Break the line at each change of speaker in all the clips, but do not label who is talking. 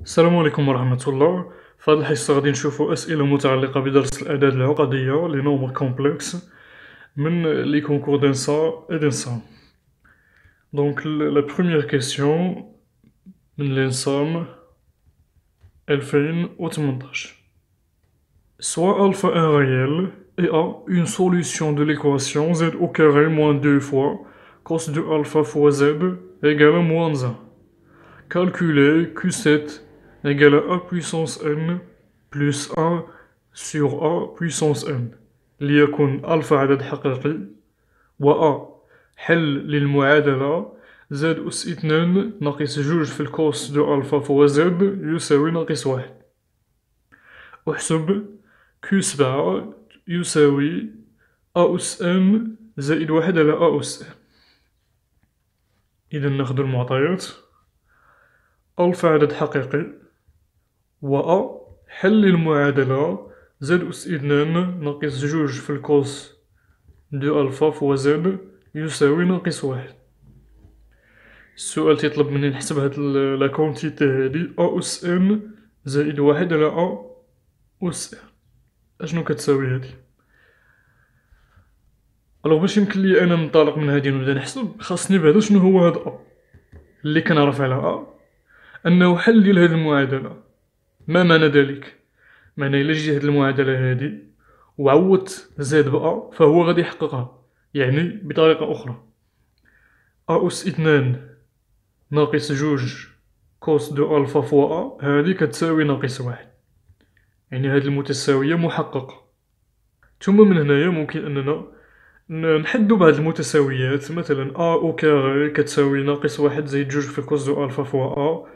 السلام عليكم ورحمة الله. في هذه الحصة غادي نشوفو أسئلة متعلقة بدرس الأعداد العقدية لي نومبر كومبلكس من لي كونكور دانسا et d'ensemble. Donc la première question من l'ensemble 2018. Soit alpha un réel et A une solution de l'équation z au carré moins 2 fois cos de alpha fois z égale à moins 1. Calculer Q7 égale à A puissance n plus 1 sur A puissance n ليكن ألفا عدد حقيقي و A حل للمعادلة z أس 2 ناقص جوج في الكوس دو ألفا فوا z يساوي ناقص واحد. احسب Q7 يساوي A أس n زائد واحد على A أس n. إذا ناخدو المعطيات. ألفا عدد حقيقي و أ حل المعادلة زد أس 2 ناقص جوج في الكوس دو ألفا فوا زد يساوي ناقص واحد. السؤال تيطلب مني نحسب هاد لا كونتيتي هادي أ أس ان زائد واحد على أ أس ان. أشنو كتساوي هادي؟ ألوغ باش يمكن ليا أنا ننطلق من هادي ونبدا نحسب خاصني بعدا شنو هو هاد أ اللي كنعرف على أ أنه حل ديال هاد المعادلة. ما معنى ذلك؟ معنى إلا جيت هاد المعادلة هادي وعوضت زاد بأ فهو غادي يحققها، يعني بطريقة أخرى أ أس 2 ناقص جوج كوس دو ألفا فوا أ هادي كتساوي ناقص واحد، يعني هاد المتساوية محققة. ثم من هنايا ممكن أننا نحدو بعض المتساويات، مثلا أ أو كاري كتساوي ناقص واحد زائد جوج في كوس دو ألفا فوا أ،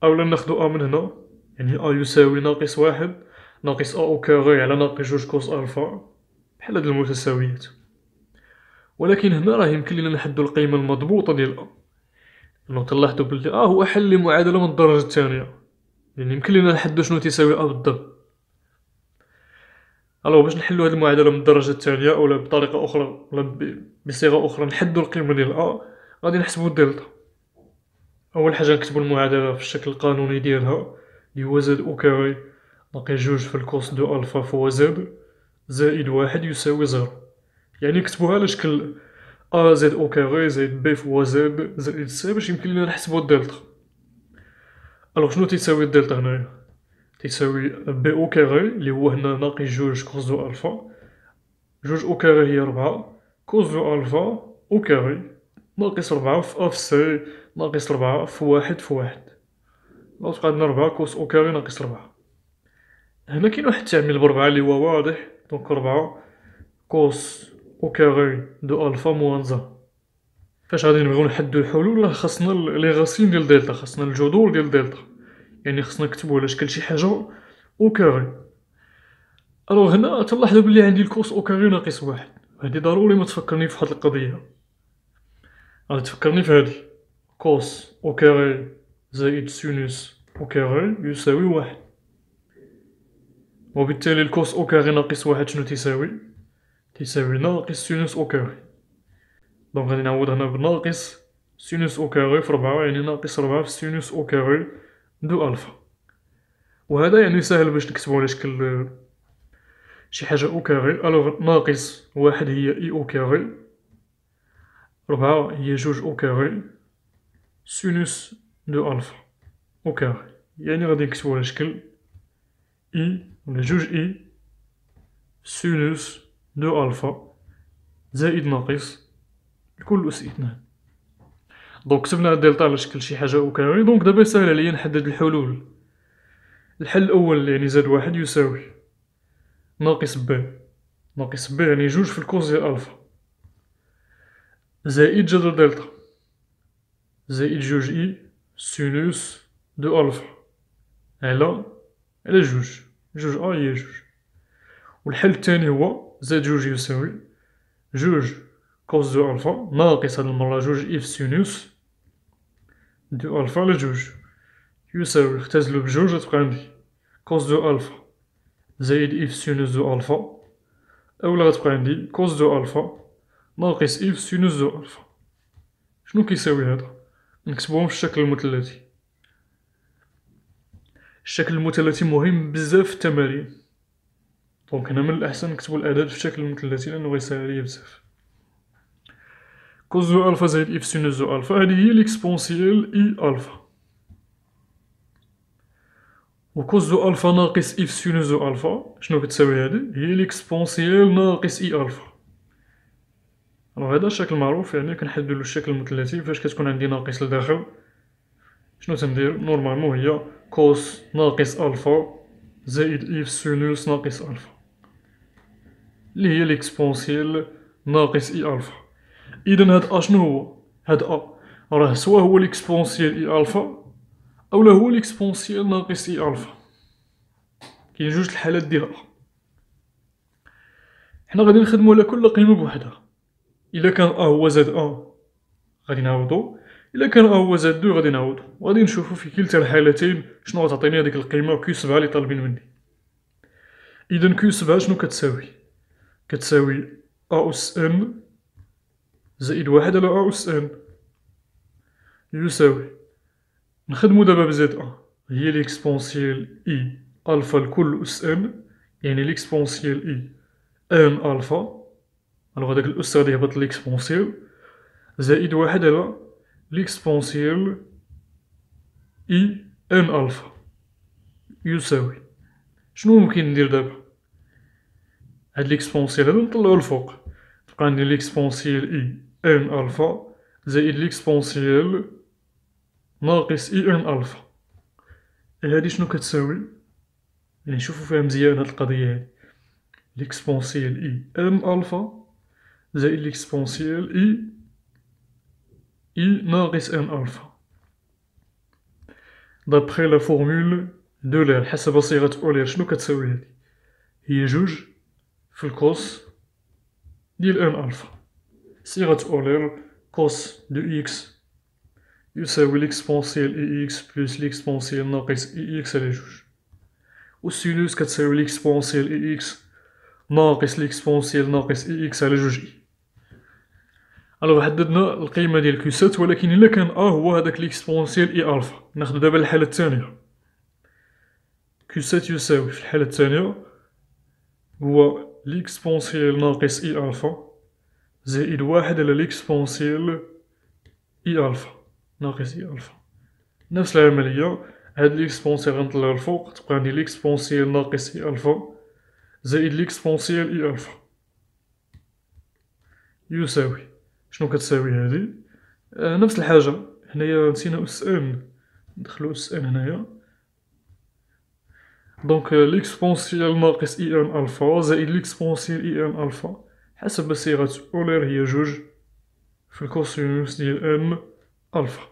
أولا ناخدو أ من هنا، يعني أ يساوي ناقص واحد ناقص أ أو كاري على ناقص جوج كوس ألفا بحال هاد المتساويات. ولكن هنا راه يمكن لينا نحدو القيمة المضبوطة ديال أ، لأنو تلاحظو بلي هو حل لمعادلة من الدرجة الثانية، يعني يمكن لينا نحدو شنو تيساوي أ بالضبط. ألوغ باش نحلو هاد المعادلة من الدرجة الثانية أولا بطريقة أخرى ولا بصيغة أخرى نحدو القيمة ديال أ، غادي نحسبو الدلتا. أول حاجة نكتبو المعادلة في الشكل القانوني ديالها لي هو زد أو كاري ناقص جوج في الكوس دو ألفا فوا زد زائد واحد يساوي زيرو، يعني نكتبوها على شكل أ زد أو كاري زائد بي فوا زد زائد سي باش يمكن لينا نحسبو الدلتا. ألوغ شنو تيساوي الدلتا هنايا؟ تيساوي بي أو كاري لي هو هنا ناقص جوج كوس دو ألفا، جوج أو كاري هي ربعة كوس دو ألفا أو كاري ناقص ربعة في أ في سي ناقص ربعة في واحد في واحد، دونك تبقى عندنا ربعة كوس أو كاري ناقص ربعة. هنا كاين واحد التعميل بربعة لي هو واضح، دونك ربعة كوس أو كاري دو ألفا موان زان. فاش غادي نبغيو نحدو الحلول راه خاصنا لي غاسين ديال دلتا، خاصنا الجذور ديال دلتا، يعني خاصنا نكتبو على شكل شي حاجة أو كاري. ألوغ هنا تلاحظو بلي عندي الكوس أو كاري ناقص واحد، هادي ضروري ما تفكرني في هاد القضية، غادي تفكرني في هادي كوس أو كاري زائد سينوس أو كاري يساوي واحد، وبالتالي الكوس أو كاري ناقص واحد شنو تيساوي؟ تيساوي ناقص سينوس أو كاري. دونك غادي نعوض هنا بناقص سينوس أو كاري في ربعة، يعني ناقص ربعة في سينوس أو كاري دو ألفا. وهذا يعني ساهل باش نكتبو على شكل شي حاجة أو كاري. ألوغ ناقص واحد هي إي أو كاري، ربعة هي جوج أو كاري سينوس دو ألفا أو كاري، يعني غادي نكتبو على شكل إي ولا جوج إي سينوس دو ألفا زائد ناقص الكل أس 2. دونك كتبنا الدلتا على شكل شي حاجة أو كاري. دونك دابا ساهل عليا نحدد الحلول. الحل الأول يعني زاد واحد يساوي ناقص ب، ناقص ب يعني جوج في الكوس ديال ألفا زائد جذر دلتا زائد جوج إي سينوس دو ألفا على جوج، جوج أ هي جوج. والحل الثاني هو زاد جوج يساوي جوج كوس دو ألفا ناقص هاد المرة جوج إي في سينوس دو ألفا على جوج يساوي اختزلو بجوج غتبقى عندي كوس دو ألفا زائد إي في سينوس دو ألفا، أولا غتبقى عندي كوس دو ألفا ناقص إي في سينوس دو ألفا. شنو كيساوي هذا؟ نكتبوهم في الشكل المثلثي. الشكل المثلثي مهم بزاف في التمارين، دونك هنا من الأحسن نكتبو الأعداد في الشكل المثلثي لأنو غيسهل عليا بزاف. كوس دو ألفا زائد إف سينوس دو ألفا، هادي هي ليكسبونسيال إي ألفا. و كوس دو ألفا ناقص إف سينوس دو ألفا شنو كتساوي هادي؟ هي ليكسبونسيال ناقص إي ألفا. الوغ هذا الشكل معروف، يعني كنحددو الشكل المثلثي فاش كتكون عندي ناقص لداخل شنو تندير؟ نورمالمون هي كوس ناقص ألفا زائد إف سينوس ناقص ألفا، اللي هي ليكسبونسيال ناقص إي ألفا. إذا هاد أ شنو هو؟ هاد أ راه سوا هو ليكسبونسيال إي ألفا أولا هو ليكسبونسيال ناقص إي ألفا، كاين جوج الحالات ديال أ. حنا غادي نخدمو على كل قيمة بوحدها. إلا كان أ هو زاد أ غادي نعوضو، إلا كان أ هو زاد دو غادي نعوضو، وغادي نشوفو في كلتا الحالتين شنو غتعطيني هاديك القيمة كيو سبعة لي طالبين مني. إذا كيو سبعة شنو كتساوي؟ كتساوي أ أس إن زائد واحد على أ أس إن يساوي، نخدمو دابا بزاد أ هي ليكسبونسيال إي ألفا الكل أس إن، يعني ليكسبونسيال إي إن ألفا، ألوغ هداك الأس غادي يهبط ليكسبونسيال زائد واحد على ليكسبونسيال إي إن ألفا يساوي. شنو ممكن ندير دابا؟ هاد ليكسبونسيال هادا نطلعو الفوق، تبقى عندي ليكسبونسيال إي إن ألفا زائد ليكسبونسيال ناقص إي إن ألفا. هادي شنو كتساوي؟ يعني نشوفو فيها مزيان هاد القضية هادي، ليكسبونسيال إي إن ألفا زائد ليكسبونسيال إي ناقص إن ألفا دابخي لا فورمول دو لير، حسب صيغة أولير شنو كتساوي هادي؟ هي جوج في الكوس ديال إن ألفا. صيغة أولير كوس دو إكس يساوي ليكسبونسيال إي إكس بلس ليكسبونسيال ناقص إي إكس على جوج، و السينوس كتساوي ليكسبونسيال إي إكس ناقص ليكسبونسيال ناقص إي إكس على جوج إي. ألوغ حددنا القيمة ديال كيوسات، ولكن إلا كان أ هو هداك ليكسبونسيال إي ألفا، ناخدو دابا الحالة الثانية. كيوسات يساوي في الحالة الثانية هو ليكسبونسيال ناقص إي ألفا زائد واحد على ليكسبونسيال إي ألفا ناقص إي ألفا. نفس العملية، هاد ليكسبونسيال غنطلعو الفوق، تبقى عندي ليكسبونسيال ناقص إي ألفا زائد ليكسبونسيال إي ألفا يساوي شنو كتساوي هادي؟ نفس الحاجة، هنايا نسينا أس إن، ندخلو أس إن هنايا، دونك ليكسبونسيال ناقص إي إن ألفا زائد ليكسبونسيال إي إن ألفا حسب صيغة أولير هي جوج في الكوسينوس ديال إن ألفا.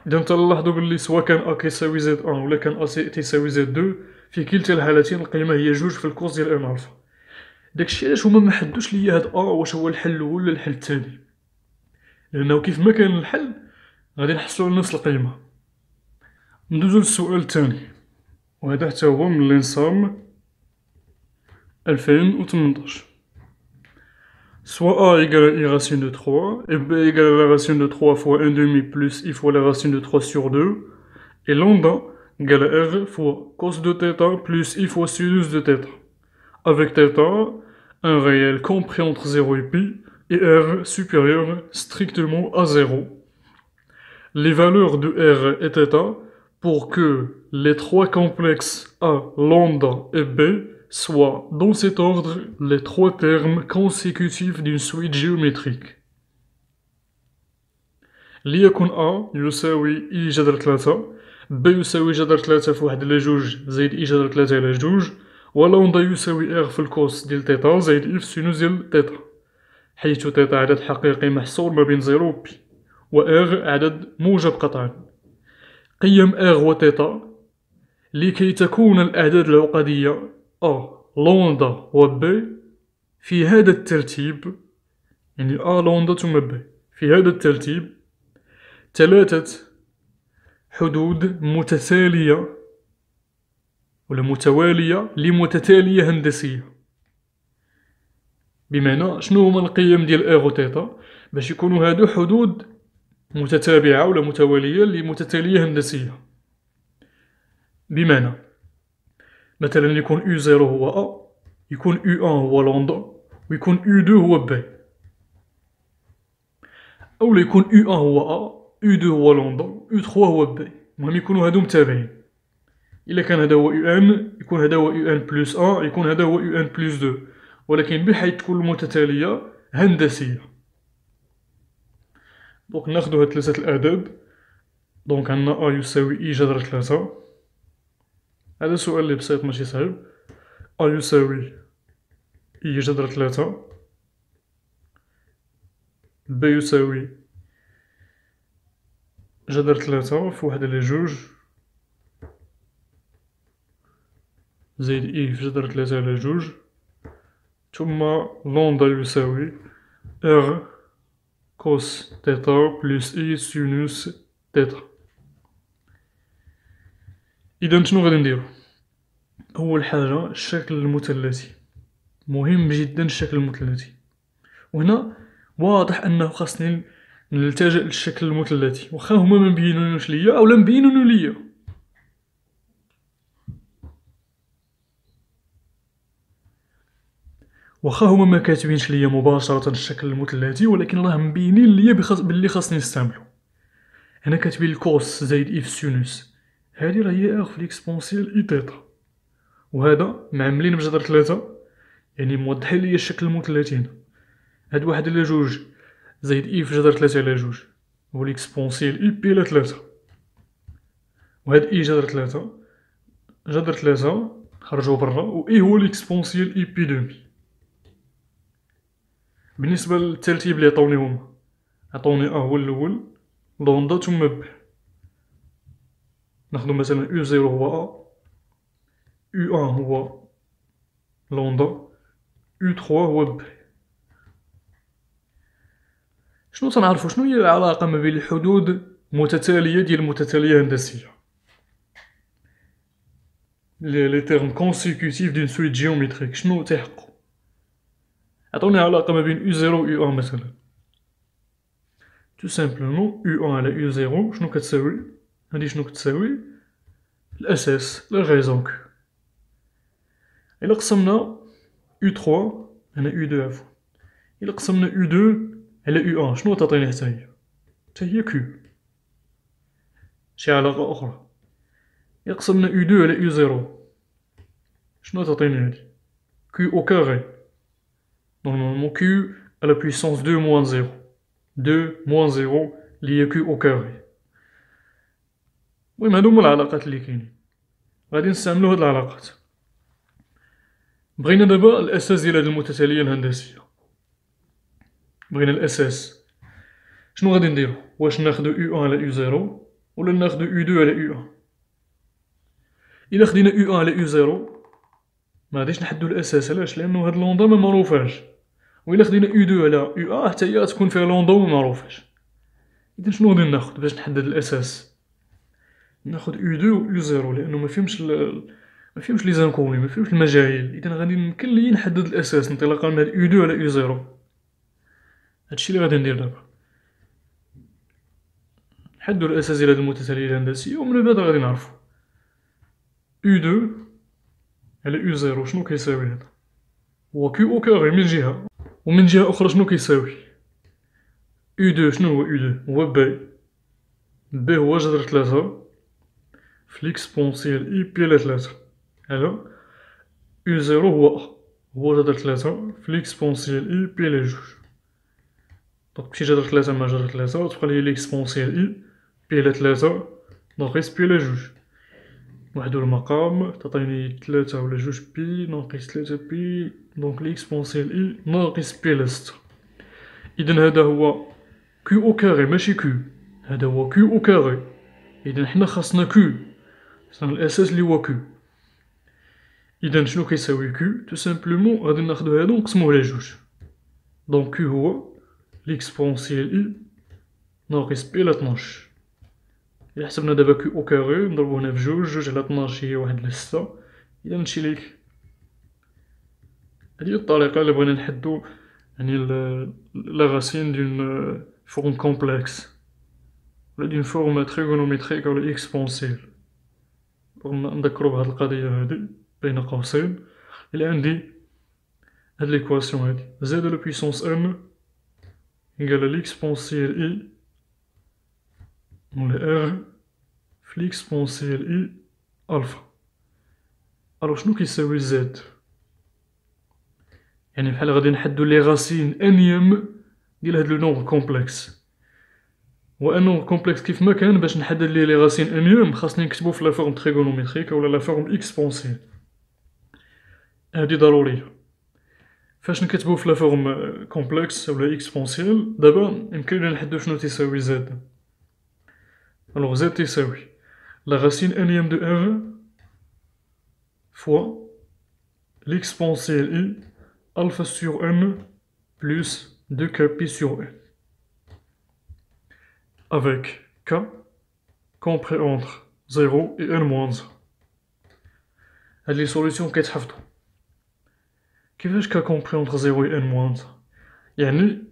إذا تلاحظو بلي سوا كان أ كيساوي زد أن ولا كان أ تيساوي زد دو، في كلتا الحالتين القيمة هي جوج في الكوس ديال إن ألفا. داكشي علاش هما محدوش ليا هاد أ واش هو الحل الأول ولا الحل الثاني، لأنه كيف ما كان الحل غادي نحصلو على نفس القيمة. ندوزو للسؤال الثاني، وهذا حتى هو من الانصام 2018. Soit a égale à i racine de 3, et b égale à la racine de 3 fois 1/2 plus i fois la racine de 3 sur 2, et lambda égale à r fois cos de θ plus i fois sinus de θ. Avec θ, un réel compris entre 0 et pi, et r supérieur strictement à 0. Les valeurs de r et θ pour que les trois complexes A, lambda et B soient dans cet ordre les trois termes consécutifs d'une suite géométrique. ليكن A يساوي I جذر 3، B يساوي جذر 3 في 1 على 2 زائد I جذر 3 على 2، و لامدا يساوي R في الكوس ديال θ زائد I في سينوس ديال θ، حيث θ عدد حقيقي محصور ما بين 0 و بي، و R عدد موجب قطعا. قيم R و θ لكي تكون الأعداد العقدية A لامدا و B في هذا الترتيب، يعني A لامدا ثم B في هذا الترتيب، 3 حدود متتالية ولا متوالية لمتتالية هندسية. بمعنى شنو هما القيم ديال R و θ باش يكونوا هادو حدود متتابعة ولا متوالية لمتتالية هندسية. بمعنى مثلا يكون U0 هو A، يكون U1 هو لوندا، ويكون U2 هو B، أولا يكون U1 هو A، U2 هو لوندا، U3 هو B. المهم يكونوا هادو متابعين. إلا كان هذا هو UN يكون هذا هو UN بلس 1، يكون هذا هو UN بلس 2، ولكن بحيث تكون متتالية هندسية. دونك ناخدو هاد ثلاثة الآداب. دونك عندنا A يساوي E جذر 3. هذا سؤال اللي بسيط ماشي صعيب. A يساوي E جذر 3، B يساوي جذر 3 في 1 على 2 زائد E في جذر 3 على 2، ثم لوندا يساوي R كوس تيتا بلس E سينوس تيتا. إذا شنو غادي نديرو؟ أول حاجة الشكل المثلثي، مهم جدا الشكل المثلثي، وهنا واضح أنه خاصني نلتجئ للشكل المثلثي واخا هما مبينونوش ليا أولا مبينونو ليا. واخا هما ما كاتبينش ليا مباشرة الشكل المثلثي، ولكن راه مبينين ليا بلي خاصني نستعملو. هنا كاتبين الكوس زايد إي في سينوس، هادي راه هي إغ في ليكسبونسيال إي تيتا، وهذا معملين بجذر 3، يعني موضحين ليا الشكل المثلثي هنا. هاد 1 على 2 زايد إي في جذر 3 على 2 هو ليكسبونسيال إي بي على 3، وهاد إي جذر 3 جذر 3 خرجو برا، و إي هو ليكسبونسيال إي بي دومي. بالنسبة للترتيب اللي عطاوني هما، عطاوني أ هو الأول، لوندا ثم ب. ناخدو مثلا U0 هو A، U1 هو لوندا، U3 هو ب. شنو تنعرفو؟ شنو هي العلاقة ما بين الحدود متتالية ديال المتتالية هندسية؟ لي تيرم كونسيكوتيف دون سويت جيوميتريك شنو تيحقو؟ عطوني علاقة ما بين U0 و U1 مثلا. تو سامبلومون U1 على U0 شنو كتساوي؟ هادي شنو كتساوي؟ الأساس لا غيزون كو. إلا قسمنا U3 على U2 عفوا، إلا قسمنا U2 على U1 شنو تعطينا حتى هي؟ حتى هي كيو. شي علاقة أخرى، إلا قسمنا U2 على U0 شنو تعطيني هادي؟ كيو أو كاغي. نورمالمون كيو على بويسونس 2 موان 0، 2 موان 0 لي هي كيو أو كاغي. المهم هادو هما العلاقات اللي كاينين، غادي نستعملو هاد العلاقات. بغينا دابا الأساس ديال هاد المتتالية الهندسية، بغينا الأساس، شنو غادي نديرو؟ واش ناخدو U1 على U0 ولا ناخدو U2 على U1؟ إلا خدينا U1 على U0 ما غاديش نحدو الأساس، علاش؟ لأنو هاد لوندا ما معروفاش، وإلا خدينا U2 على U1 حتى هي غتكون فيها لوندا وما معروفاش. إذا شنو غادي ناخد باش نحدد الأساس؟ ناخد U2 و U0 لأنو مفيهمش لي زانكوني، مفيهمش المجاهيل، إذا غادي يمكن ليا نحدد الأساس انطلاقا من هاد U2 على U0. هادشي لي غادي ندير دابا، نحدو الأساس ديال هاد المتتالية الهندسية، ومن بعد غادي نعرفو U2 على U0 شنو كيساوي هذا؟ هو كيو أو كاغي من جهة، ومن جهة أخرى شنو كيساوي؟ U2 شنو هو U2؟ هو بي هو جذر 3 في ليكسبونسيال إي بي على 3 على U0 هو أ هو جذر 3 في ليكسبونسيال إي بي على 2. دونك تمشي جذر 3 مع جذر 3 وتبقى لي ليكسبونسيال إي بي على 3 ناقص بي على 2. وحدو المقام تعطيني 3 على 2 بي ناقص 3 بي، دونك ليكسبونسيال إي ناقص بي على 6. إذا هذا هو كيو أو كاغي ماشي كيو، هذا هو كيو أو كاغي. إذا حنا خاصنا كيو، خاصنا الأساس لي هو كيو. إذا شنو كيساوي كيو؟ تو سامبلومون غادي ناخدو هادو نقسموه على 2. دونك كيو هو ليكسبونسيال إي ناقص بي على 12. إلا حسبنا دابا كيو أو كاغي نضربو هنا في 2 على 12 هي 1 على 6. إذا هادشي ليك. هادي هي الطريقة إلا بغينا نحدو يعني لا غاسين دون فورم كومبلكس ولا دون فورم تريغونوميتريك ولا إكسبونسيال. بغا نذكرو بهاد القضية هادي بين قوسين. إلا عندي هاد ليكواسيون هادي زد لو بويسونس ان إيكال ليكسبونسيال إي مولا ار في ليكسبونسيال إي ألفا. ألوغ شنو كيساوي زد؟ يعني بحال غادي نحدو لي غاسين انيام ديال هاد لو نومبر كومبلكس. و ان نومبر كومبلكس كيف ما كان باش نحدد ليه لي غاسين انيام خاصني نكتبو في لا فورم تريغونوميتريك ولا لا فورم اكسبونسيال. هادي ضرورية. فاش نكتبو في لا فورم كومبلكس ولا اكسبونسيال دابا يمكن لينا نحدو شنو تيساوي زد. ألوغ زد تيساوي لا غاسين انيام دو ار فوا l'exponentielle i alpha sur n plus 2kπ sur n avec k compris entre 0 et n-1. هاد لي سوليسيون كيتحفظو. كيفاش k compris entre 0 et n-1؟ يعني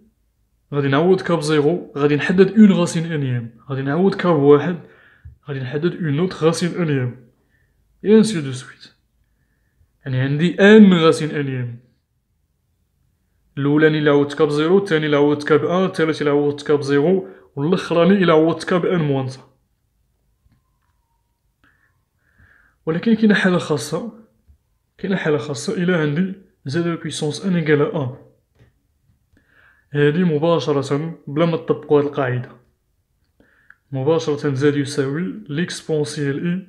غادي نعوض k بزيرو غادي نحدد اون غاسين انيام، غادي نعوض k بواحد غادي نحدد اون اوتر غاسين انيام et ainsi de suite. يعني عندي ان غاسين انيام، الاولاني الا عوضت k بزيرو، الثاني الا عوضت k بان، الثالث الا عوضت k بزيرو، والاخراني الا عوضت k بان موانزا. ولكن كاينه حالة خاصة الا عندي زاد لو بويسونس ان ايكال ان. هادي مباشرة بلا ما تطبقو هاد القاعدة مباشرة زاد يساوي ليكسبونسيال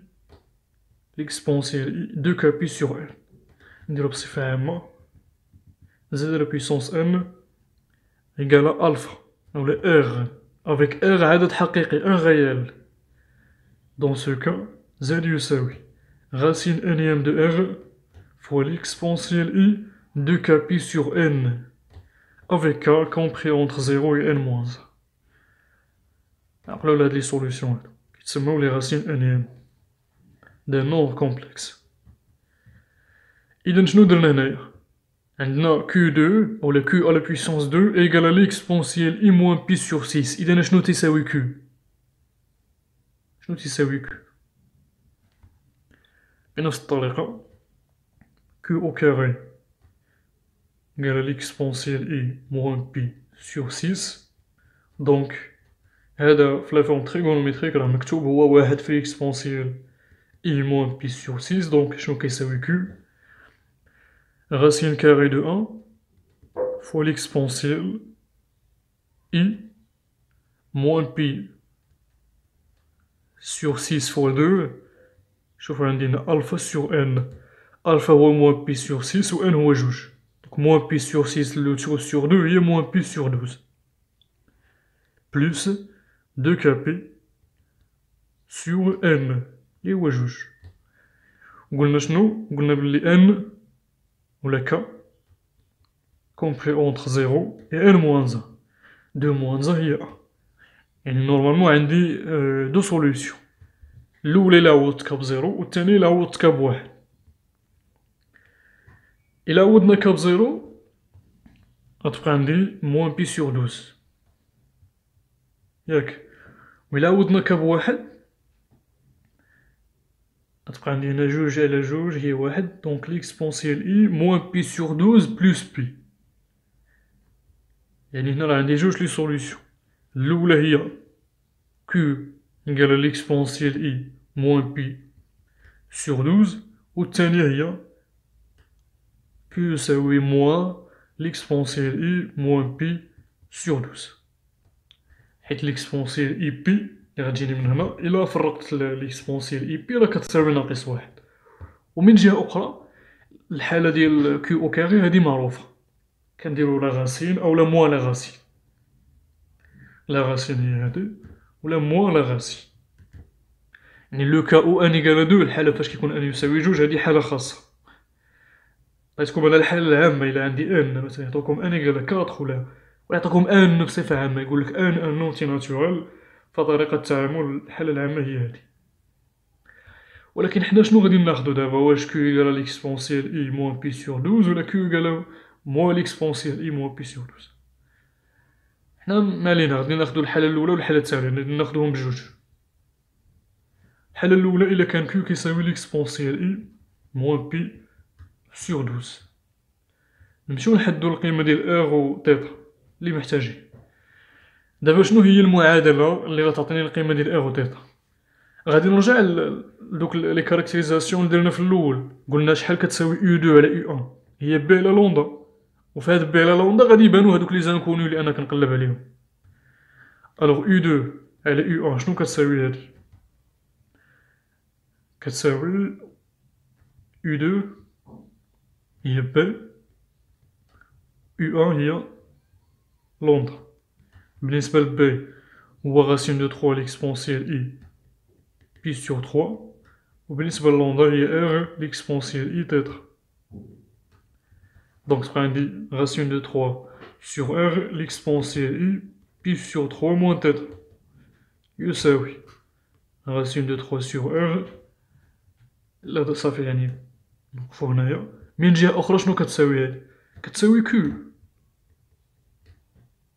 اي دو كابي سور ان. نديرو بصفة عامة زاد لو بويسونس ان إيكال ألفا ولا ار افيك ار عدد حقيقي ان غيال. دون سو كا زاد يساوي غاسين انيام دو ار فوا ليكسبونسيال اي دو كابي سور ان افيك كا كومبري اونتر زيرو اي ان موانز. عقلو لهاد لي سوليسيون هادو كيتسماو لي غاسين انيام دان نومبر كومبلكس. إذا شنو درنا هنايا؟ عندنا Q2 أو Q à la puissance 2 égale à l'exponentielle I moins pi sur 6. إذا شنو تساوي Q؟ شنو تساوي Q؟ بنفس الطريقة Q au carré égale à l'exponentielle I moins pi sur 6. دونك هذا في لا فورم تريغونوميتريك راه مكتوب هو واحد في l'exponentielle I moins pi sur 6. دونك شنو كيساوي Q؟ Racine carrée de 1 fois l'exponentielle I moins pi sur 6 fois 2. شوفو عندنا ألفا sur n. ألفا هو moins pi sur 6 و n هو جوج. Donc moins pi sur 6 le tout sur 2 هي moins pi sur 12. Plus 2kp sur n اللي هو جوج. قلنا شنو؟ قلنا بلي n ولا k compris entre 0 et n moins 1. 2 moins 1 هي 1. يعني نورمالمون عندي دو سوليسيون. الأولى إلا عوضت k بزيرو والثانية إلا عوضت k بواحد. إلا عوضنا k بزيرو غتبقى عندي موان بي سور 12 ياك، وإلا عوضنا k بواحد غتبقى عندي هنا جوج على جوج هي واحد. دونك ليكسبونسيال إي موان بي سور 12 بلوس بي. يعني هنا راه عندي جوج لي سوليسيون. الأولى هي Q إيكال ليكسبونسيال إي موان بي سور 12 والثانية هي Q يساوي موان ليكسبونسيال إي موان بي سور 12. حيت ليكسبونسيال إي بي اللي غتجيني من هنا إلا فرقت ليكسبونسيال إي بي راه كتساوي ناقص واحد. ومن جهة أخرى الحالة ديال كيو أو كاري هادي معروفة، كنديرو لا غاسين أو لا موان لا غاسين. لا غاسين هي هادي ولا موان لا غاسين. يعني لو كا أو أن إيكال دو الحالة فاش كيكون أن يساوي جوج هادي حالة خاصة. عطيتكم على الحالة العامة إلا عندي أن مثلا يعطوكم أن إيكال كاطخ ولا يعطوكم أن بصفة عامة يقولك أن نونتي ناتورال، فطريقة التعامل الحالة العامة هي هادي. ولكن حنا شنو غادي ناخدو دابا؟ واش كيو إيكال ليكسبونسيال إي موان بي سور 12 ولا كيو إيكال موان ليكسبونسيال إي موان بي سور 12؟ حنا مالينا غادي ناخدو الحالة الأولى والحالة الثانية، غادي ناخدوهم بجوج. الحالة الأولى إلا كان كيو كيساوي ليكسبونسيال إي موان بي سور 12. نمشيو نحدو القيمة ديال إغ و تيتا لي محتاجين. دابا شنو هي المعادلة اللي غتعطيني القيمة ديال إغ و تيتا؟ غادي نرجع لدوك لي كاركتيريزاسيون اللي درنا في الأول، قلنا شحال كتساوي أو دو على أو أن هي بي على لوندا، وفي هاد بي على لوندا غادي يبانو هادوك لي زانكونو اللي أنا كنقلب عليهم. ألوغ أو دو على أو أن شنو كتساوي هادي؟ كتساوي أو دو هي بي، أو أن هي لوندا. بالنسبة ل بي هو غاسيون دو 3 ليكسبونسيال إي بي سور 3، وبالنسبة للوندا هي إغ ليكسبونسيال إي تيتا. دونك تبقى عندي غاسيون دو 3 سور إغ ليكسبونسيال إي بي سور 3 موان تيتا يساوي غاسيون دو 3 سور إغ. لا صافي يعني نوقفو هنايا. من جهة أخرى شنو كتساوي هادي؟ كتساوي كيو،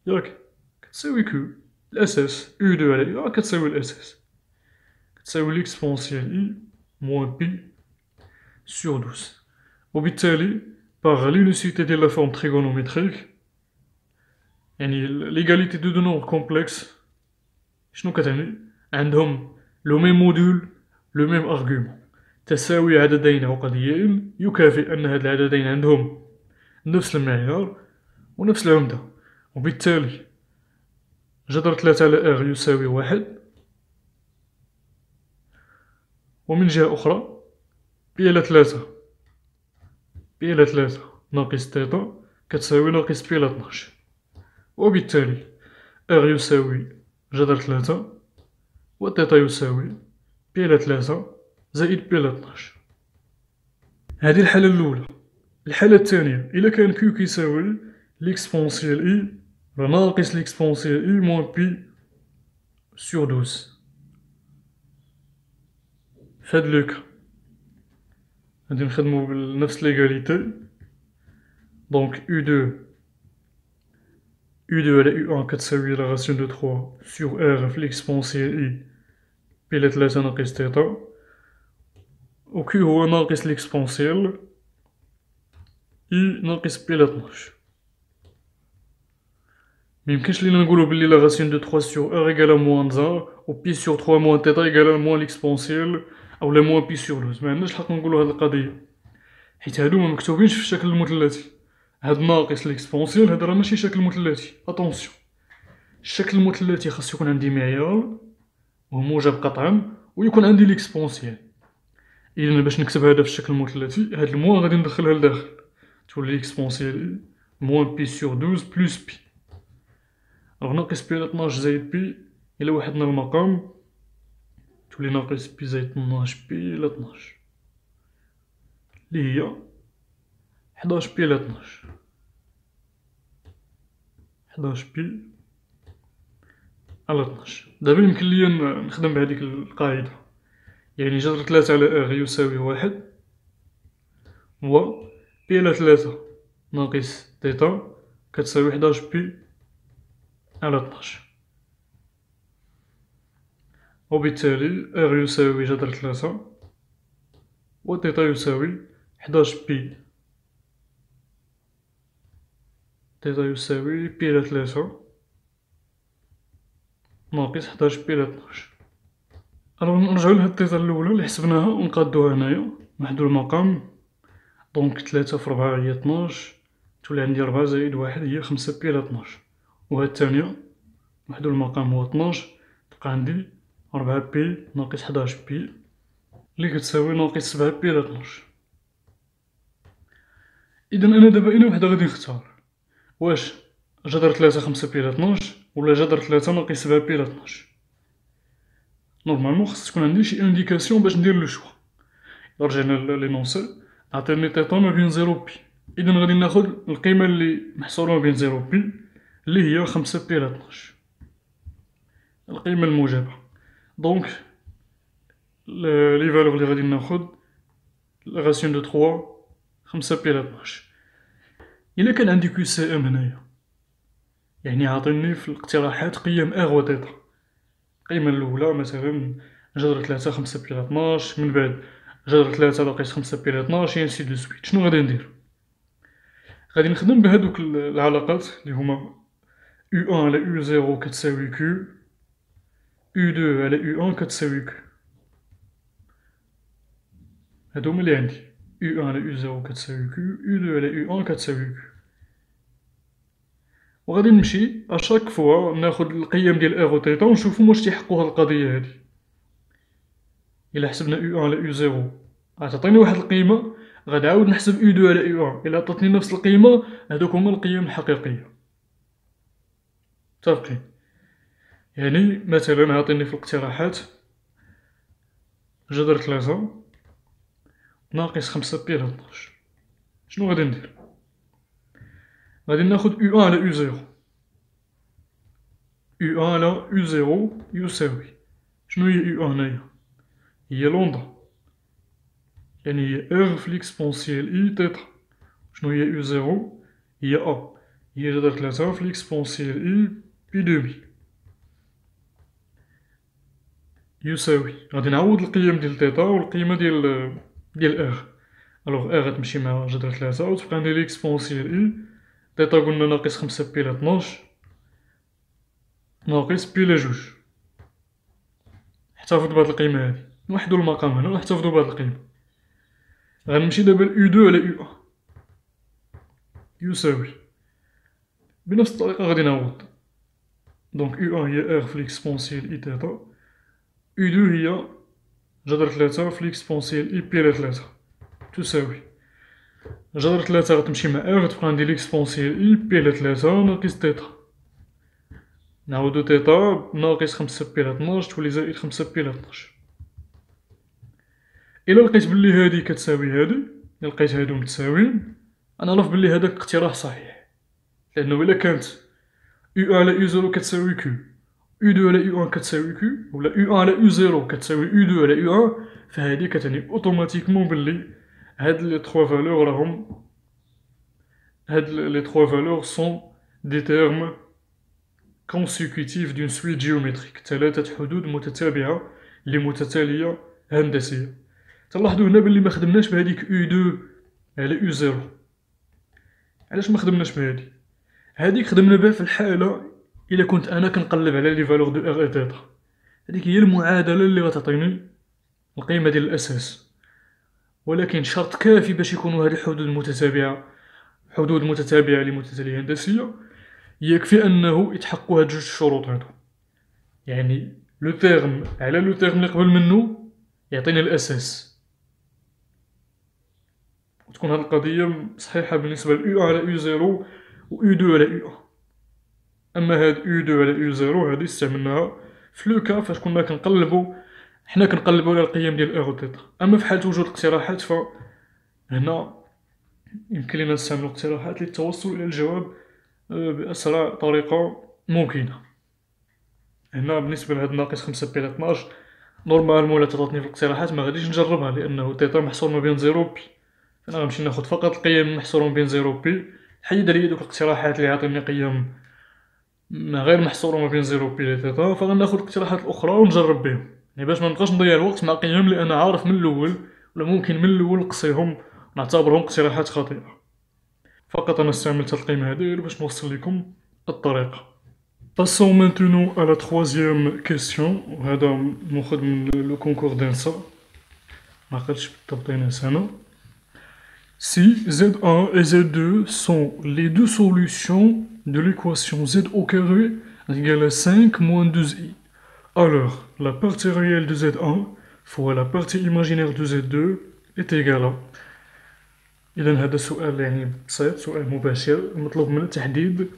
ياك كتساوي كيو الأساس أو دو على أو كتساوي الأساس، كتساوي ليكسبونسيال إي موان بي سور 12. وبالتالي باغ لونيسيتي ديال لا فورم تريغونوميتريك، يعني ليغاليتي دو نومبر كومبلكس شنو كتعني؟ عندهم لو ميم مودول لو ميم أرغومون، تساوي عددين عقديين يكافئ أن هاد العددين عندهم نفس المعيار ونفس العمدة، وبالتالي جذر 3 على إغ يساوي 1. ومن جهة أخرى بي على 3 بي على 3 ناقص تيتا كتساوي ناقص بي على 12، وبالتالي إغ يساوي جذر 3 و تيتا يساوي بي على 3 زائد بي على 12. هذه الحالة الأولى. الحالة الثانية إلا كان كيو كيساوي ليكسبونسيال إي ناقص ليكسبونسيال إي موان بي سور 12. فهاد لوكا غادي نخدمو بنفس ليغاليتي. دونك أو دو على أو أن كتساوي لا غاسيون دو 3 سور إغ في ليكسبونسيال إي بي على 3 ناقص تيتا، و كيو هو ناقص ليكسبونسيال إي ناقص بي على 12. ميمكنش لينا نقولو بلي لا غاسيون دو 3 سور إغ إيكالا موان 1 و بي سور 3 موان تيتا إيكالا موان ليكسبونسيال أولا موان بي سور 12. معندناش الحق نقولو هاد القضية، حيت هادو ممكتوبينش في الشكل المثلثي. هاد ناقص ليكسبونسيال هادا راه ماشي شكل مثلثي، أطونسيون. الشكل المثلثي خاص يكون عندي معيار وموجب قطعا ويكون عندي ليكسبونسيال. إذا باش نكتب هذا في الشكل المثلثي هاد الموان غادي ندخلها لداخل، تولي ليكسبونسيال موان بي سور 12 بلوس بي. ألوغ ناقص بي على 12 زايد بي إلا وحدنا المقام تولي ناقص بي زايد 12 بي على 12 اللي هي 11 بي على 12. 11 بي على 12. دابا يمكن ليا نخدم بهاديك القاعدة، يعني جذر 3 على إغ يساوي 1 و بي على 3 ناقص تيتا كتساوي 11 بي على 12، وبالتالي إغ يساوي جذر 3 و تيتا يساوي 11 بي. تيتا يساوي بي على 3 ناقص 11 بي على 12. ألوغ نرجعو لهاد التيتا الأولى اللي حسبناها ونقادوها هنايا، نحدو المقام. دونك 3 في 4 هي 12، تولي عندي 4 زائد 1 هي 5 بي على 12. وهاد الثانية نحدو المقام هو 12، تبقى عندي 4 بي ناقص 11 بي اللي كتساوي ناقص 7 بي على 12. إذا أنا دابا أين وحدة غادي نختار؟ واش جذر 3 5 بي على 12 ولا جذر 3 ناقص 7 بي على 12؟ نورمالمون خاص تكون عندي شي انديكاسيون باش ندير لو شوا. إلا رجعنا لينونسي عطيني تيتا ما بين 0 بي، إذا غادي ناخد القيمة اللي محصورة ما بين 0 بي اللي هي 5 بي على 12، القيمة الموجبة. دونك لي فالور اللي غادي ناخد غاسيون دو 3 5 بي على 12. إلا كان عندي كيو سي ام هنايا، يعني عاطيني في الاقتراحات قيم إغ و تيتا. القيمة الأولى مثلا جذر 3 5 بلا 12، من بعد جذر 3 ناقص 5 بلا 12 انسي دو سويت. شنو غادي ندير؟ غادي نخدم بهادوك العلاقات اللي هما U1 على U0 كتساوي Q، U2 على U1 كتساوي Q. هادو هما اللي عندي، U1 على U0 كتساوي Q، U2 على U1 كتساوي Q. وغادي نمشي اشاك فوا ناخد القيم ديال R و تيتا ونشوفو واش تيحققو هاد القضية هادي. إلا حسبنا U1 على U0 غتعطيني واحد القيمة، غادي نعاود نحسب U2 على U1، إلا عطاتني نفس القيمة هادوك هما القيم الحقيقية. متفقين؟ يعني مثلا عاطيني في الاقتراحات جذر 3 ناقص 5 بلا 12. شنو غادي ندير؟ غادي ناخد U1 على U0. U1 على U0 يساوي شنو هي U1 هنايا؟ هي لوندا، يعني هي R في ليكسبونسيال I تيتا. شنو هي U0؟ هي A، هي جذر 3 في ليكسبونسيال I بي دومي يساوي. غادي نعوض القيم ديال تيتا والقيمة ديال R. الوغ R غتمشي مع جذر 3 وتبقى عندي ليكسبونسيال I تيتا قلنا ناقص 5 بلا 12 ناقص بلا جوج. احتفظ بهاد القيمة هادي، نوحدو المقام هنا ونحتفظو بهاد القيمة. غنمشي دابا ل U2 على U1 يساوي بنفس الطريقة غادي نعوض. دونك U1 هي R في ليكسبونسيال I تيتا، U2 هي جذر 3 في ليكسبونسيال I بلا 3 تساوي جذر 3 غتمشي مع R غتبقى عندي ليكسبونسيال I بلا 3 ناقص تيتا. نعاودو تيتا ناقص 5 بلا 12 تولي زائد 5 بلا 12. إلا لقيت بلي هادي كتساوي هادي، إلا لقيت هادو متساويين، أنا نعرف بلي هداك الاقتراح صحيح، لأنه إلا كانت U1 على U0 كتساوي Q، U2 على U1 كتساوي Q، ولا U1 على U0 كتساوي U2 على U1، فهادي كتعني أوتوماتيكمون بلي هاد لي تخوا فالور راهم هاد لي تخوا فالور سون دي تيرم consécutifs d'une suite géométrique، ثلاثة حدود متتابعة لمتتالية هندسية. تلاحظوا هنا بلي ما خدمناش بهاديك U2 على U0. علاش ما خدمناش بهادي؟ هاديك خدمنا بها في الحالة إلا كنت أنا كنقلب على لي فالور دو R et تيتا. هاديك هي المعادلة اللي غتعطيني القيمة ديال الأساس، ولكن شرط كافي باش يكونوا هاد الحدود متتابعة، حدود متتابعة لمتتالية هندسية، يكفي أنه يتحققوا هاد جوج الشروط هادو. يعني لو تيرم على لو تيرم اللي قبل منو يعطينا الأساس، وتكون هاد القضية صحيحة بالنسبة ل U1 على U0 و U2 على U1. أما هاد U2 على U0 هادي استعملناها في لو كا فاش كنا كنقلبو على القيم ديال R و تيتا. أما في حالة وجود الاقتراحات فهنا يمكن لينا نستعملو اقتراحات للتوصل إلى الجواب بأسرع طريقة ممكنة. هنا بالنسبة لهاد ناقص 5 بلا 12 نورمالمون إلا تعطاتني في الاقتراحات ما غاديش نجربها، لأنه تيتا محصور ما بين 0 و بي، فأنا غنمشي ناخد فقط القيم المحصورة ما بين 0 و بي. حيد عليا دوك الاقتراحات اللي عاطيني قيم غير محصورة ما بين 0 و بي لتيتا، فغناخد الاقتراحات الأخرى ونجرب بهم، يعني باش منبقاش نضيع الوقت مع قيم اللي أنا عارف من الأول ولا ممكن من الأول نقصيهم ونعتبرهم اقتراحات خاطئة. فقط أنا استعملت هاد القيمة هادي غير باش نوصل لكم الطريقة. Passons maintenant à la troisième question، وهذا ماخذ من لو كونكور دانسا، معقدتش بالضبط ينسى أنا. Si Z1 et Z2 sont les deux solutions de l'équation Z au carré égale à 5 moins 2i, alors la partie réelle de Z1 fois la partie imaginaire de Z2 est égale à. إذا هذا سؤال يعني بسيط، سؤال مباشر، مطلوب منا تحديد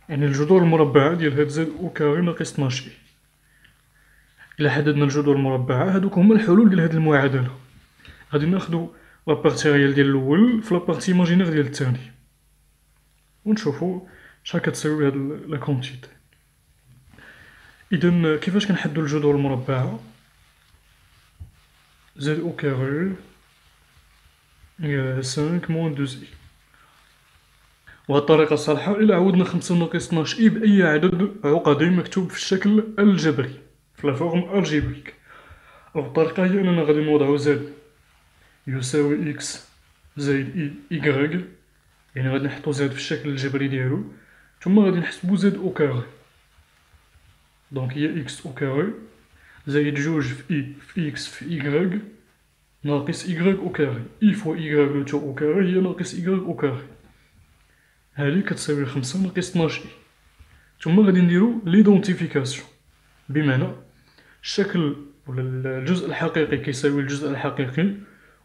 يعني الجذور المربعة ديال هاد زد أو كاري ناقص 12 إي. إلا حددنا الجذور المربعة هادوك هما الحلول ديال هاد المعادلة، غادي ناخدو لابارتي ريال ديال الأول في لابارتي إيماجينير ديال الثاني، ونشوفو شحال كتساوي هاد لا كونتيتي. إذا كيفاش كنحددو الجذور المربعة؟ زد أو كاري هي 5 موان 2 إي. وهاد الطريقة صالحة إلا عوضنا 5 ناقص 12 إي بأي عدد عقدي مكتوب في الشكل الجبري في لا فورم ألجبريك. الطريقة هي أننا غادي نوضعو زد يساوي إكس زائد إيكغيك، يعني غادي نحطو زد في الشكل الجبري ديالو، ثم غادي نحسبو زد أو كاري. دونك هي إكس أو كاري زائد جوج في إكس في إيكغيك ناقص إيكغيك أو كاري. إي فوا إيكغيك لو تو أو كاري هي ناقص إيكغيك أو كاري، هادي كتساوي 5 ناقص 12 إي. ثم غادي نديرو ليدونتيفيكاسيون، بمعنى الشكل ولا الجزء الحقيقي كيساوي الجزء الحقيقي،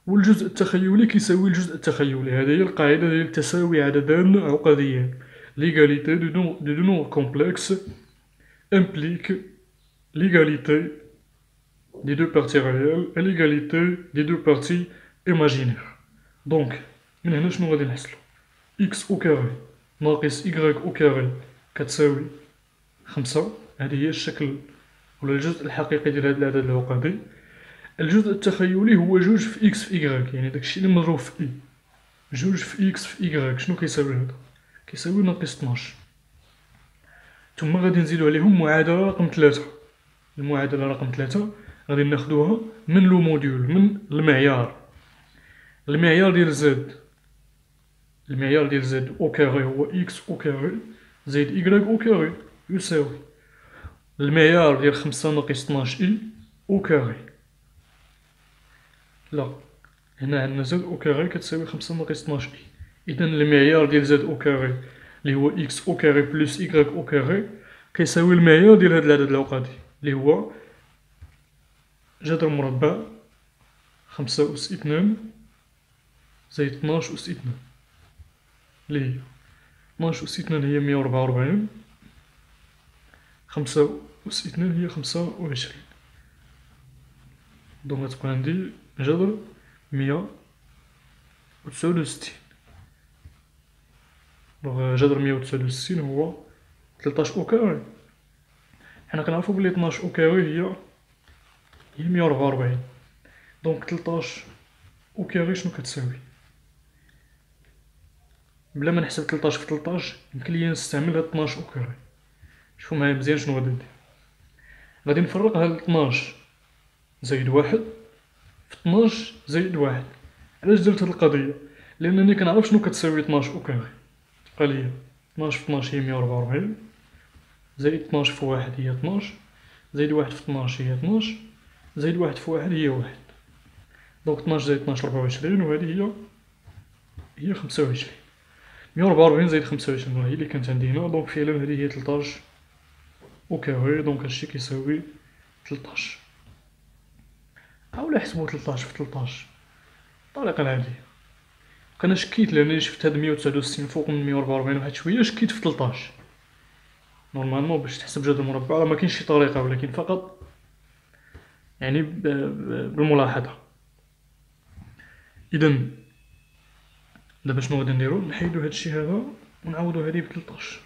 والجزء التخيلي كيساوي الجزء التخيلي. هذه هي القاعدة ديال تساوي عددان عقديان. l'égalité de deux nombres complexes implique l'égalité des deux parties réelles et l'égalité des deux parties imaginaires. دونك من هنا شنو غادي نحصلو؟ x au carré ناقص y au carré كتساوي 5. هذه هي الشكل ولا الجزء الحقيقي ديال هذا العدد العقدي. الجزء التخيلي هو جوج في إكس في إيكغيك، يعني داكشي اللي مضروب في إي. جوج في إكس في إيكغيك شنو كيساوي هذا؟ كيساوي ناقص 12. ثم غادي نزيدو عليهم معادلة رقم 3. المعادلة رقم 3 غادي ناخدوها من لو موديول، من المعيار. المعيار ديال زد، المعيار ديال زد أو كاري هو إكس أو كاري زائد إيكغيك أو كاري يساوي المعيار ديال 5 ناقص 12 إي أو كاري. لا، هنا عندنا زد أو كاري كتساوي 5 ناقص 12 إي. إذا المعيار ديال زد أو كاري اللي هو إكس أو كاري بلس إيكغيك أو كاري كيساوي المعيار ديال هاد العدد العقدي اللي هو جذر مربع 5 أس 2 زائد 12 أس 2، اللي هي 12 أس 2 هي 144، 5 أس 2 هي 25. دونك غتبقى عندي جذر 169. دونك جذر 169 هو 13 أو كاري. حنا كنعرفو بلي 12 أو كاري هي 144. دونك 13 أو كاري شنو كتساوي؟ بلا ما نحسب 13 في 13 يمكن ليا نستعمل هاد 12 أو كاري. شوفو معايا مزيان شنو غادي ندير. غادي نفرق هاد 12 زائد 1 في 12 زائد 1. علاش درت هاد القضية؟ لأنني كنعرف شنو كتساوي 12 أو كاري. تبقى ليا 12 في 12 هي 144 زائد 12 في 1 هي 12 زائد 1 في 12 هي 12 زائد 1 في 1 هي 1. دونك 12 زائد 12 24 وهذه هي 25. 144 زائد 25 هي اللي كانت عندي هنا. دونك فعلا هذه هي 13 أو كاري. دونك هادشي كيساوي 13. حاولوا حسبوا 13 في 13 الطريقة العادية. أنا شكيت لأنني شفت هاد 169 فوق من 144 واحد شوية، شكيت في 13. نورمالمون باش تحسب جذر مربع راه مكاينش شي طريقة، ولكن فقط يعني بالملاحظة. إذا دابا شنو غادي نديرو؟ نحيدو هادشي هذا ونعوضو هادي ب 13.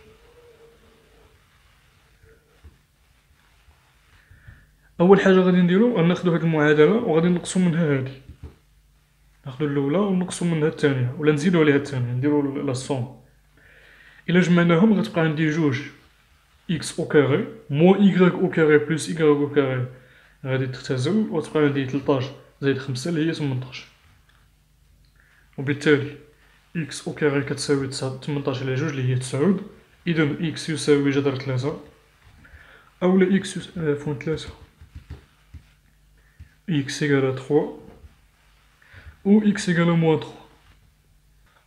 أول حاجة غادي نديرو غناخدو هاد المعادلة وغادي نقصو منها هادي. ناخدو الأولى ونقصو منها الثانية ولا نزيدو عليها الثانية، نديرو لا صوم. إلا جمعناهم غتبقى عندي جوج إكس أو كاري موان إيكغيك أو كاري بلس إيكغيك أو كاري غادي تختزل وتبقى عندي 13 زائد 5 اللي هي 18. وبالتالي إكس أو كاري كتساوي 18 على جوج اللي هي 9. إذا إكس يساوي جذر 3 أولا إكس فون 3 إكس إيكال 3 و إكس إيكال موان 3.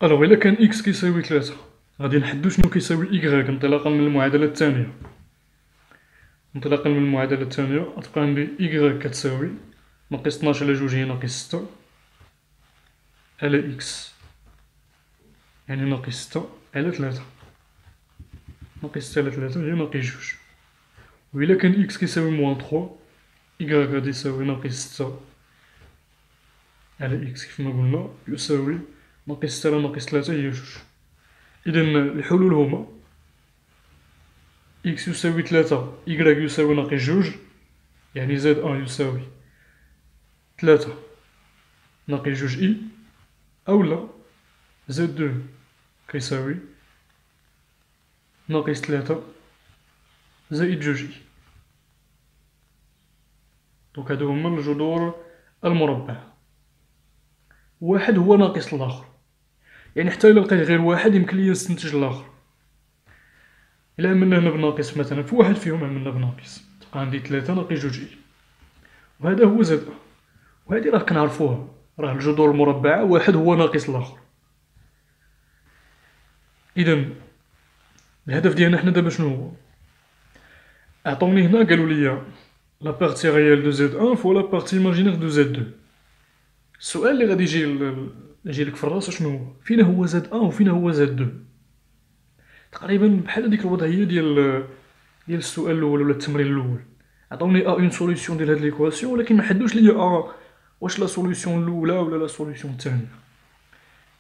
ألوغ إلا كان إكس كيساوي 3 غادي نحدو شنو كيساوي إيكغيك انطلاقا من المعادلة الثانية. انطلاقا من المعادلة الثانية غتبقى عندي إيكغيك كتساوي ناقص 12 على جوج هي ناقص 6 على إكس، يعني ناقص 6 على 3. ناقص 6 على 3 هي ناقص جوج. و إلا كان إكس كيساوي موان 3 إيكغيك غادي يساوي ناقص 6 على إكس كيف ما قلنا يساوي ناقص 6 على ناقص 3 هي جوج. إذا الحلول هما إكس يساوي 3 إيكغيك يساوي ناقص جوج، يعني زد أن يساوي 3 ناقص جوج إي، أولا زد دو كيساوي ناقص 3 زائد جوج إي. دونك هادو هما الجذور المربعة. واحد هو ناقص الآخر، يعني حتى إلا لقيت غير واحد يمكن ليا نستنتج الآخر. إلا عملنا هنا بناقص مثلا في واحد فيهم عملنا بناقص، تبقى عندي 3 ناقص 2 إي، وهذا هو زد أ. وهادي راه كنعرفوها، راه الجذور المربعة واحد هو ناقص الآخر. إذا الهدف ديالنا حنا دابا شنو هو؟ عطاوني هنا قالوا لي لا بارتي ريال دو زد أن فوا لا بارتي إيماجينير دو زد دو. السؤال اللي غادي يجي لك في الراس شنو هو؟ فين هو زد أن وفين هو زد دو؟ تقريبا بحال هاديك الوضعية ديال السؤال الأول ولا التمرين الأول. عطاوني أ اون سوليسيون ديال هاد ليكواسيون، ولكن ما حدوش ليا أ واش لا سوليسيون الأولى ولا لا سوليسيون الثانية.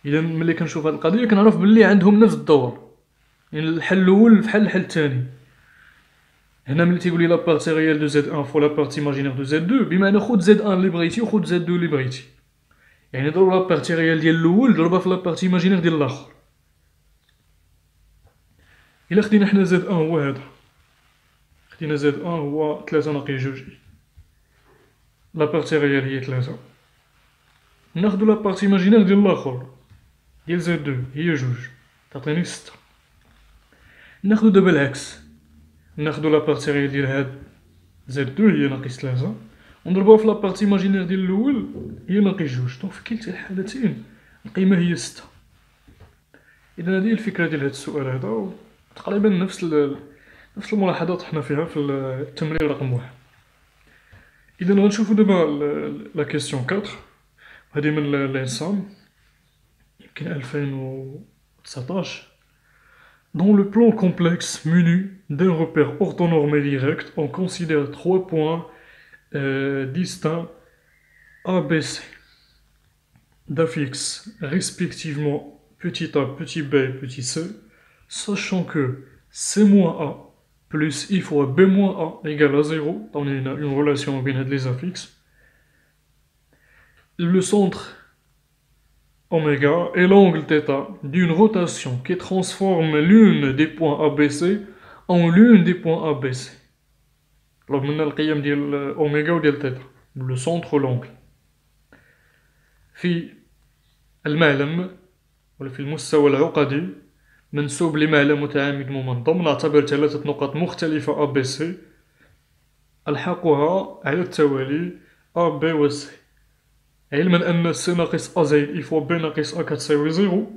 إذا ملي كنشوف هاد القضية كنعرف بلي عندهم نفس الدور، يعني الحل الأول فحال الحل الثاني. هنا ملي تيقولي لا بارتي ريال دو زد أن فوا لا بارتي إيماجينير دو زد دو، بمعنى خود زد أن اللي بغيتي وخود زد دو اللي بغيتي، يعني ضرب لا بارتي ريال ديال الأول ضربها في لا بارتي إيماجينير ديال الآخر. إلا خدينا حنا زد أن هو هذا، خدينا زد أن هو 3 ناقص 2 إي، لا بارتي ريال هي 3، ناخدو لا بارتي إيماجينير ديال الآخر ديال زد دو هي 2 تعطيني 6. ناخدو دابا العكس، ناخدو لا بارتي ريال ديال هاد زد دو هي ناقص 3، ونضربوها في لا بارتي إيماجينير ديال الأول هي ناقص 2، دونك في كلتا الحالتين القيمة هي 6. إذا هذه هي الفكرة ديال هاد السؤال هذا، وتقريبا نفس الملاحظات حنا فيها في التمرين رقم 1. إذا غنشوفو دابا لا كيسيون 4، هذه من العصام يمكن 2019. Dans le plan complexe muni d'un repère orthonormé direct, on considère 3 points distincts ABC d'affixe respectivement petit a, petit b et petit c, sachant que c moins a plus i fois b moins a égale à 0, on a une relation entre les affixes. Le centre oméga est l'angle θ d'une rotation qui transforme l'une des points ABC en l'une des points ABC. Donc maintenant القيم ديال اوميغا وديال θ، le centre l'angle. في المعلم ولا في المستوى العقدي منسوب لمعلم متعامد ممنظم، نعتبر 3 نقط مختلفة ABC ألحقها على التوالي A B و C، علما أن C ناقص A زائد I فوا B ناقص A كتساوي 0.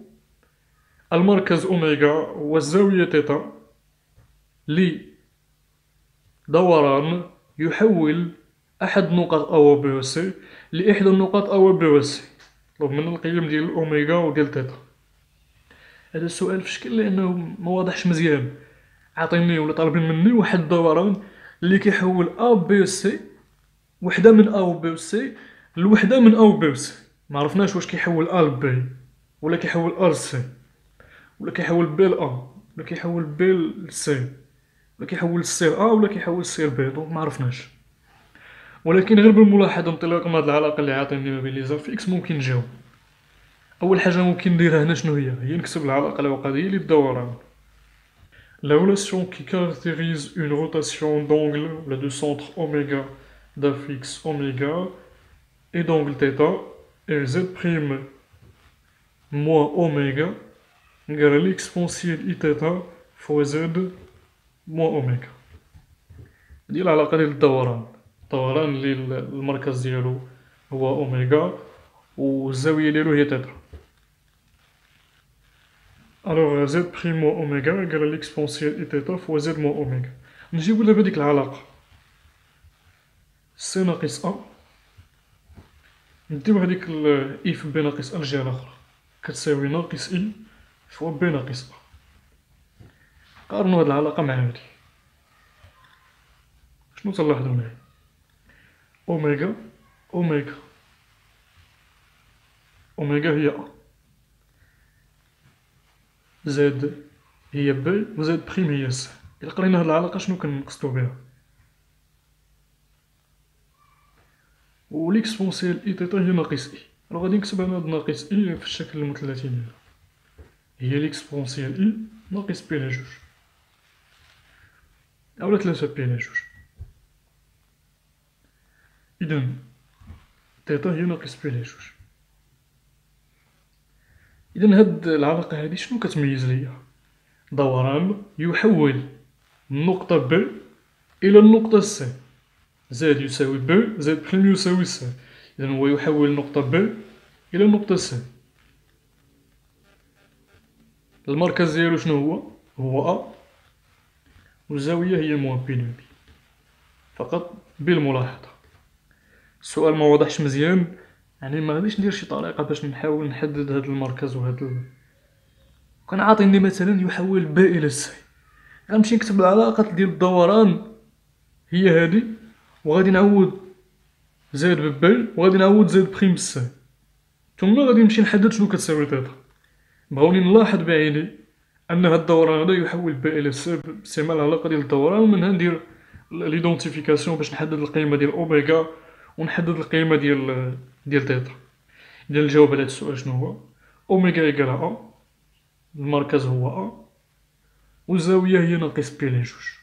المركز أوميغا والزاوية θ لدوران يحول أحد نقط A و B و C لإحدى النقط A و B و C، طلب من القيم ديال الأوميغا وديال θ. هذا السؤال في شكل لأنه ما واضحش مزيان، عاطيني ولا طالبين مني واحد الدوران اللي كيحول A B و C، وحدة من A و B و C لوحدة من A و B و C. ما عرفناش واش كيحول A ل B ولا كيحول A ل C ولا كيحول B ل A ولا كيحول B ل C ولا كيحول C ل A ولا كيحول C ل B، دونك ما عرفناش. ولكن غير بالملاحظة انطلاقا من هاد العلاقة اللي عاطيني ما بين لي زافيكس ممكن نجاوب. أول حاجة ممكن نديرها هنا شنو هي نكتب العلاقة العقدية للدوران. La relation qui caractérise une rotation d'angle de centre oméga d'affixe oméga et d'angle θ est z' moins oméga égale à l'exponentielle iθ fois z moins oméga. دي العلاقة ديال الدوران اللي المركز ديالو هو اوميغا والزاوية ديالو هي θ. Alors z' moins oméga égale à l'exponentielle iθ fois z moins oméga. نجيبو دابا ديك العلاقة c ناقص a، نديو هاديك i في b ناقص a الجهة الأخرى كتساوي ناقص i فوا b ناقص a. قارنو هاد العلاقة مع هادي، شنو تلاحظو هنايا؟ أوميغا هي A، زد هي B وزد بريم هي C. إلا قرينا هاد العلاقة شنو كنقصدو بها؟ و ليكسبونسيال إي تيتا هي ناقص إي، ألوغ غادي نكتب أنا هاد ناقص إي في الشكل المثلثي ديالها، هي ليكسبونسيال إي ناقص بي على جوج أولا 3 بي على جوج. إذا تيتا هي ناقص بي على جوج. إذا هاد العلاقة هادي شنو كتميز ليا؟ دوران يحول النقطة ب إلى النقطة سي، زاد يساوي ب زائد بخيم يساوي سي. إذا هو يحول النقطة ب إلى النقطة سي. المركز ديالو شنو هو؟ هو أ، والزاوية هي موان بي دو بي، فقط بالملاحظة. السؤال ما وضحش مزيان، يعني ما غاديش ندير شي طريقة باش نحاول نحدد هاد المركز وهاد كان عاطيني مثلا يحول ب إلى سي، غنمشي نكتب العلاقة ديال الدوران هي هادي، وغادي نعوض زائد ب وغادي نعوض زائد بخيم سي، ثم غادي نمشي نحدد شنو كتساوي تيتا. بغاوني نلاحظ بعيني أن هاد الدوران هذا يحول ب إلى سي باستعمال العلاقة ديال الدوران، ومنها ندير ليدونتيفيكاسيون باش نحدد القيمة ديال أوميغا ونحدد القيمة ديال تيتا. إذا الجواب على هاد السؤال شنو هو؟ أوميغا إيكال أ، المركز هو أ، والزاوية هي ناقص بي على جوج.